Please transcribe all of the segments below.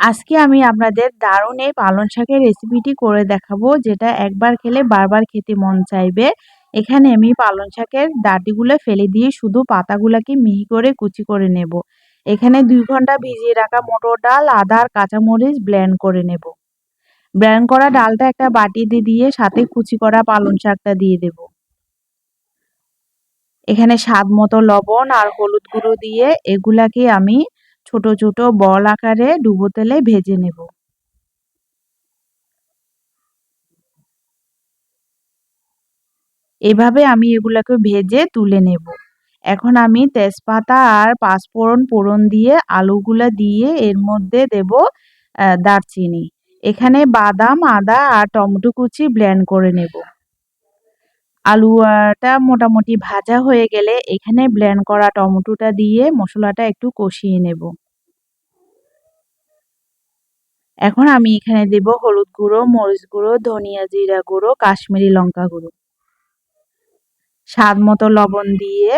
আজকে আমি আপনাদের দারুণ এই পালং শাকের রেসিপিটি করে দেখাবো, যেটা একবার খেলে বারবার খেতে মন চাইবে। এখানে আমি পালং শাকের ডাঁটিগুলো ফেলে দিয়ে শুধু পাতাগুলোকে মিহি করে কুচি করে নেব। এখানে 2 ঘন্টা ভিজিয়ে রাখা মটর ডাল, আদা আর কাঁচামরিচ ব্লেন্ড করে নেব। ব্লেন্ড করা ডালটা একটা বাটিতে দিয়ে সাথে কুচি করা পালং শাকটা দিয়ে দেব। এখানে স্বাদ মতো লবণ আর হলুদ গুঁড়ো দিয়ে এগুলাকে আমি ছোট ছোট বল আকারে ডুবো তেলে ভেজে নেব। এভাবে আমি এগুলাকে ভেজে তুলে নেব। এখন আমি তেজপাতা আর পাঁচফোড়ন ফোড়ন দিয়ে আলুগুলা দিয়ে এর মধ্যে দেব দারচিনি। এখানে বাদাম, আদা আর টমেটো কুচি ব্লেন্ড করে নেব। আলুটা মোটামুটি ভাজা হয়ে গেলে এখানে ব্লেন্ড করা টমেটোটা দিয়ে মশলাটা একটু কষিয়ে নেব। এখন আমি এখানে দেব হলুদ গুঁড়ো, মরিচ গুঁড়ো, ধনিয়া জিরা গুঁড়ো, কাশ্মীরি লঙ্কা গুঁড়ো। স্বাদ মতো লবণ দিয়ে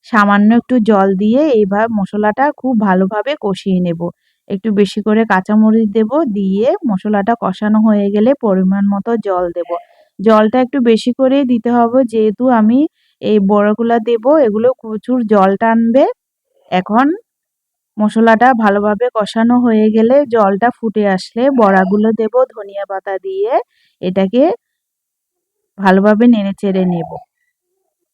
সামান্য একটু জল দিয়ে এইভাবে মশলাটা খুব ভালোভাবে কষিয়ে নেব। একটু বেশি করে কাঁচামরিচ দেব, দিয়ে মশলাটা কষানো হয়ে গেলে পরিমাণ মতো জল দেব। জলটা একটু বেশি করেই দিতে হবে, যেহেতু আমি এই বড়াগুলা দেব, এগুলো প্রচুর জল টানবে। এখন মশলাটা ভালোভাবে কষানো হয়ে গেলে জলটা ফুটে আসলে বড়াগুলো দেব, ধনিয়া পাতা দিয়ে এটাকে ভালোভাবে নেড়েচেড়ে নেব।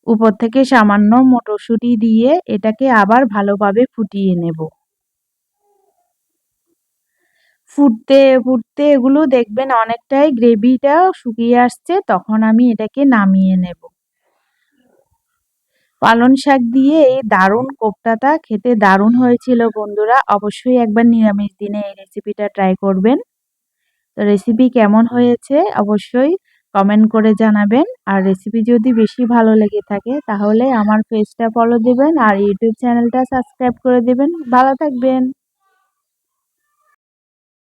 উপর থেকে সামান্য মটরশুঁটি দিয়ে এটাকে আবার ভালোভাবে ফুটিয়ে নেব। ফুটতে ফুটতে এগুলো দেখবেন অনেকটাই গ্রেভিটা শুকিয়ে আসছে, তখন আমি এটাকে নামিয়ে নেব। পালং শাক দিয়ে এই দারুণ কোপ্তাটা খেতে দারুণ হয়েছিল বন্ধুরা। অবশ্যই একবার নিরামিষ দিনে এই রেসিপিটা ট্রাই করবেন। তো রেসিপি কেমন হয়েছে অবশ্যই কমেন্ট করে জানাবেন। আর রেসিপি যদি বেশি ভালো লেগে থাকে তাহলে আমার পেজটা ফলো দিবেন আর ইউটিউব চ্যানেলটা সাবস্ক্রাইব করে দিবেন। ভালো থাকবেন।